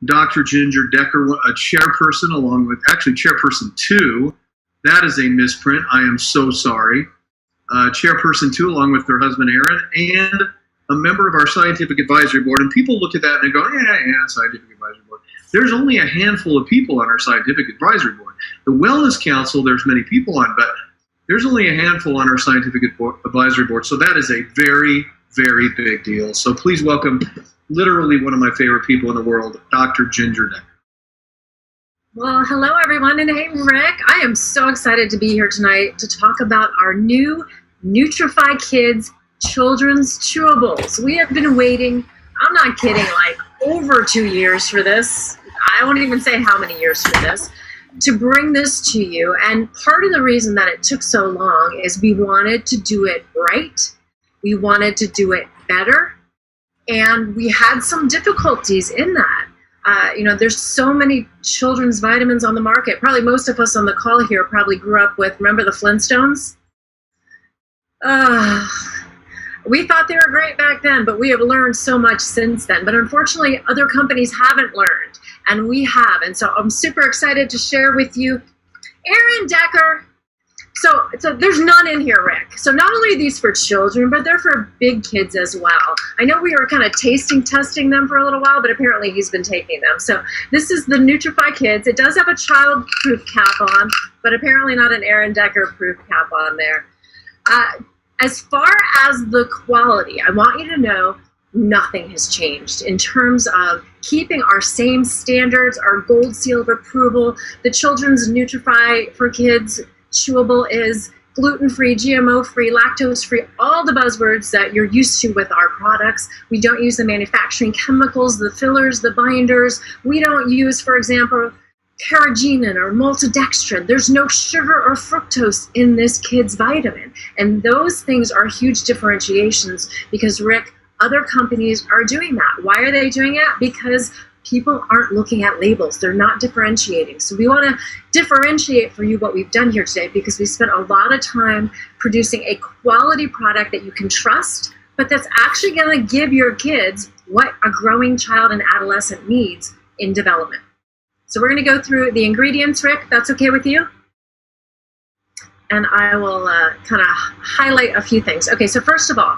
Dr. Ginger Decker, a chairperson, along with actually chairperson 2. That is a misprint. I am so sorry. Chairperson 2, along with her husband Aaron, and a member of our scientific advisory board. And people look at that and they go, yeah, scientific advisory board. There's only a handful of people on our scientific advisory board. The Wellness Council, there's many people on, but there's only a handful on our scientific advisory board. So that is a very, very big deal. So please welcome literally one of my favorite people in the world, Dr. Ginger Decker. Well, hello everyone, and hey Rick, I am so excited to be here tonight to talk about our new Nutrifiikids children's chewables. We have been waiting, I'm not kidding, like over 2 years for this. I won't even say how many years for this, to bring this to you. And part of the reason that it took so long is we wanted to do it right, we wanted to do it better, and we had some difficulties in that. There's so many children's vitamins on the market. Probably most of us on the call here probably grew up with, remember the Flintstones? We thought they were great back then, but we have learned so much since then. But unfortunately, other companies haven't learned, and we have. And so I'm super excited to share with you Aaron Decker. So there's none in here, Rick. So not only are these for children, but they're for big kids as well. I know we were kind of testing them for a little while, but apparently he's been taking them. So this is the Nutrifiikids. It does have a child-proof cap on, but apparently not an Aaron Decker-proof cap on there. As far as the quality, I want you to know nothing has changed in terms of keeping our same standards, our gold seal of approval. The children's Nutrifiikids chewable is gluten-free, GMO-free, lactose-free, all the buzzwords that you're used to with our products. We don't use the manufacturing chemicals, the fillers, the binders. We don't use, for example, carrageenan or maltodextrin. There's no sugar or fructose in this kid's vitamin. And those things are huge differentiations because, Rick, other companies are doing that. Why are they doing it? Because people aren't looking at labels. They're not differentiating. So we want to differentiate for you what we've done here today because we spent a lot of time producing a quality product that you can trust, but that's actually going to give your kids what a growing child and adolescent needs in development. So we're going to go through the ingredients, Rick. That's okay with you? And I will kind of highlight a few things. Okay, so first of all,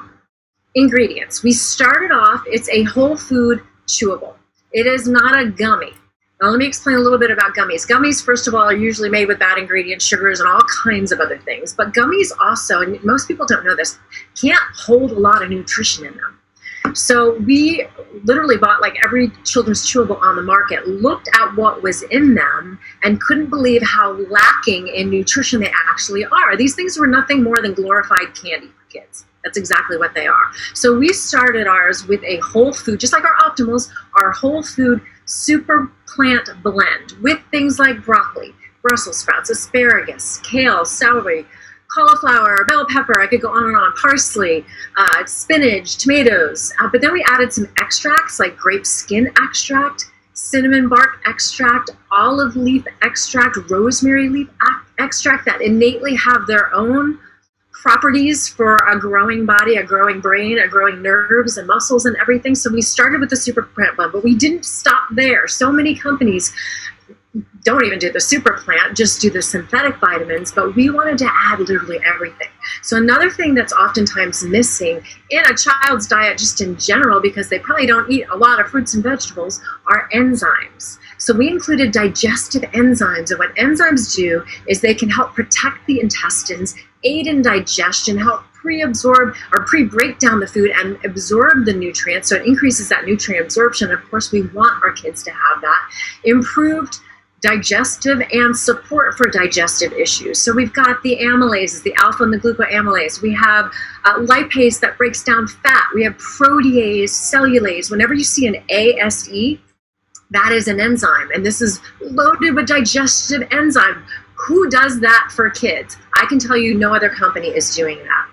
ingredients. We started off, it's a whole food chewable. It is not a gummy. Now let me explain a little bit about gummies. Gummies, first of all, are usually made with bad ingredients, sugars, and all kinds of other things. But gummies also, and most people don't know this, can't hold a lot of nutrition in them. So we literally bought like every children's chewable on the market, looked at what was in them, and couldn't believe how lacking in nutrition they actually are. These things were nothing more than glorified candy for kids. That's exactly what they are. So we started ours with a whole food, just like our Optimals, our whole food super plant blend with things like broccoli, Brussels sprouts, asparagus, kale, celery, cauliflower, bell pepper, I could go on and on, parsley, spinach, tomatoes. But then we added some extracts like grape skin extract, cinnamon bark extract, olive leaf extract, rosemary leaf extract that innately have their own properties for a growing body, a growing brain, a growing nerves and muscles and everything. So we started with the super plant blend, but we didn't stop there. So many companies don't even do the super plant, just do the synthetic vitamins, but we wanted to add literally everything. So another thing that's oftentimes missing in a child's diet just in general, because they probably don't eat a lot of fruits and vegetables, are enzymes. So we included digestive enzymes, and what enzymes do is they can help protect the intestines, aid in digestion, help pre-absorb or pre-break down the food and absorb the nutrients, so it increases that nutrient absorption. Of course, we want our kids to have that. Improved digestive and support for digestive issues. So we've got the amylases, the alpha and the glucoamylase. We have lipase that breaks down fat. We have protease, cellulase. Whenever you see an ASE, that is an enzyme, and this is loaded with digestive enzyme. Who does that for kids? I can tell you no other company is doing that.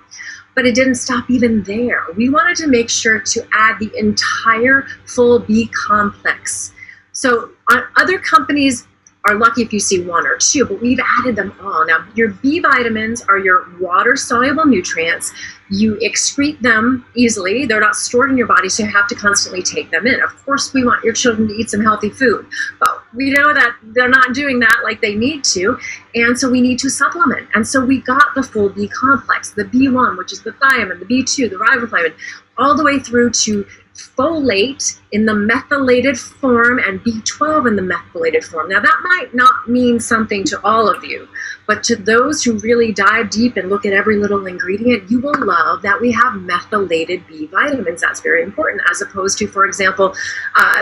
But it didn't stop even there. We wanted to make sure to add the entire full B complex. So other companies are lucky if you see one or two, but we've added them all. Now, your B vitamins are your water-soluble nutrients. You excrete them easily. They're not stored in your body, so you have to constantly take them in. Of course, we want your children to eat some healthy food, but we know that they're not doing that like they need to, and so we need to supplement. And so we got the full B complex, the B1, which is the thiamine, the B2, the riboflavin, all the way through to folate in the methylated form and B12 in the methylated form. Now, that might not mean something to all of you, but to those who really dive deep and look at every little ingredient, you will love that we have methylated B vitamins. That's very important, as opposed to, for example,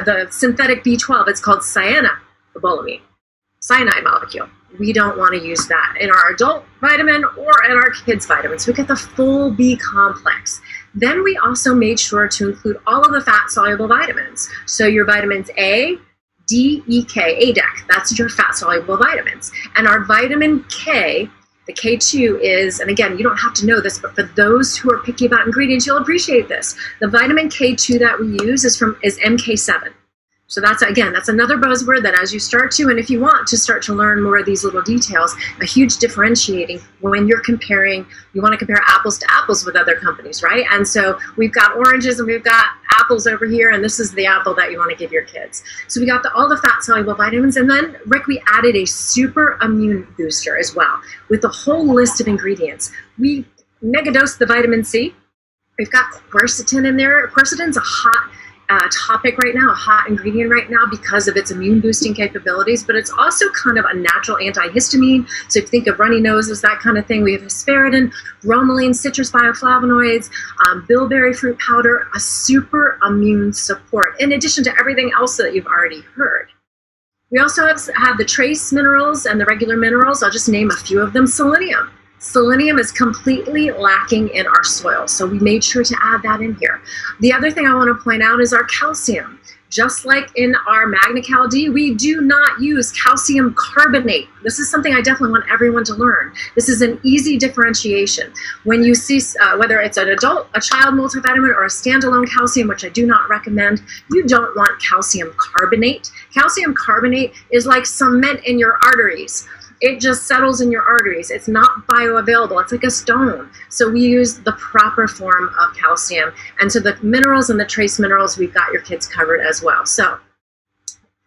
the synthetic B12. It's called cyanide molecule. We don't want to use that in our adult vitamin or in our kids' vitamins. We get the full B complex. Then we also made sure to include all of the fat-soluble vitamins. So your vitamins A, D, E, K, ADEC, that's your fat-soluble vitamins. And our vitamin K, the K2 is, and again, you don't have to know this, but for those who are picky about ingredients, you'll appreciate this. The vitamin K2 that we use is MK7. So that's another buzzword that as you start to, and if you want to start to learn more of these little details, a huge differentiating when you're comparing, you want to compare apples to apples with other companies, right? And so we've got oranges and we've got apples over here, and this is the apple that you want to give your kids. So we got all the fat-soluble vitamins, and then, Rick, we added a super immune booster as well with a whole list of ingredients. We megadosed the vitamin C. We've got quercetin in there. Quercetin's a hot topic right now, a hot ingredient right now because of its immune boosting capabilities, but it's also kind of a natural antihistamine. So if you think of runny noses, that kind of thing, we have hesperidin, bromelain, citrus bioflavonoids, bilberry fruit powder, a super immune support, in addition to everything else that you've already heard. We also have the trace minerals and the regular minerals. I'll just name a few of them. Selenium. Selenium is completely lacking in our soil, so we made sure to add that in here. The other thing I want to point out is our calcium. Just like in our Magna-Cal D, we do not use calcium carbonate. This is something I definitely want everyone to learn. This is an easy differentiation. When you see, whether it's an adult, a child multivitamin, or a standalone calcium, which I do not recommend, you don't want calcium carbonate. Calcium carbonate is like cement in your arteries. It just settles in your arteries. It's not bioavailable. It's like a stone. So we use the proper form of calcium. And so the minerals and the trace minerals, we've got your kids covered as well. So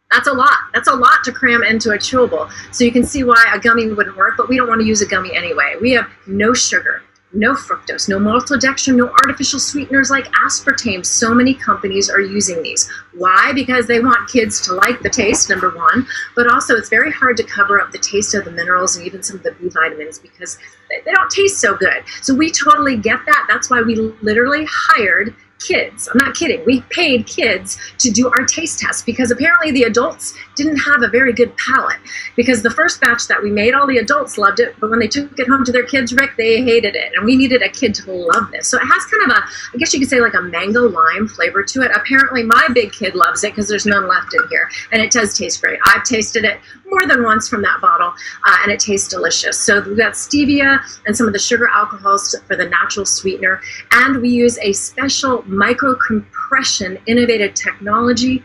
that's a lot. That's a lot to cram into a chewable. So you can see why a gummy wouldn't work, but we don't want to use a gummy anyway. We have no sugar, no fructose, no maltodextrin, no artificial sweeteners like aspartame. So many companies are using these. Why? Because they want kids to like the taste, number one, but also it's very hard to cover up the taste of the minerals and even some of the B vitamins because they don't taste so good. So we totally get that. That's why we literally hired kids. I'm not kidding. We paid kids to do our taste test because apparently the adults didn't have a very good palate because the first batch that we made, all the adults loved it, but when they took it home to their kids, Rick, they hated it. And we needed a kid to love this. So it has kind of I guess you could say like a mango lime flavor to it. Apparently my big kid loves it because there's none left in here. And it does taste great. I've tasted it more than once from that bottle and it tastes delicious. So we've got stevia and some of the sugar alcohols for the natural sweetener. And we use a special microcompression innovative technology.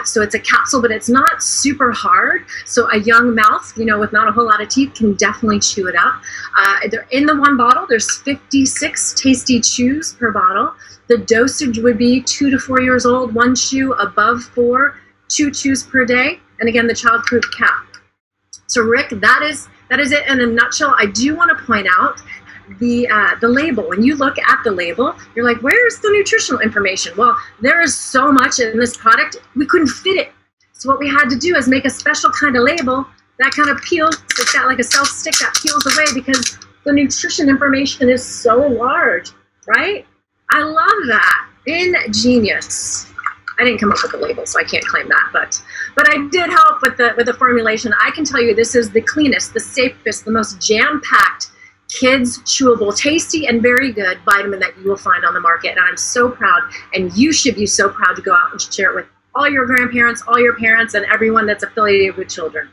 So it's a capsule, but it's not super hard. So a young mouth, with not a whole lot of teeth can definitely chew it up. They're in the one bottle. There's 56 tasty chews per bottle. The dosage would be 2 to 4 years old, 1 chew above 4, 2 chews per day. And again, the childproof cap. So Rick, that is it in a nutshell. I do want to point out the label. When you look at the label, you're like, where's the nutritional information? Well, there is so much in this product, we couldn't fit it. So what we had to do is make a special kind of label that kind of peels. It's got like a self stick that peels away because the nutrition information is so large, right? I love that. Ingenious. I didn't come up with the label, so I can't claim that, but I did help with the formulation. I can tell you this is the cleanest, the safest, the most jam-packed kids chewable, tasty and very good vitamin that you will find on the market. And I'm so proud, and you should be so proud to go out and share it with all your grandparents, all your parents, and everyone that's affiliated with children.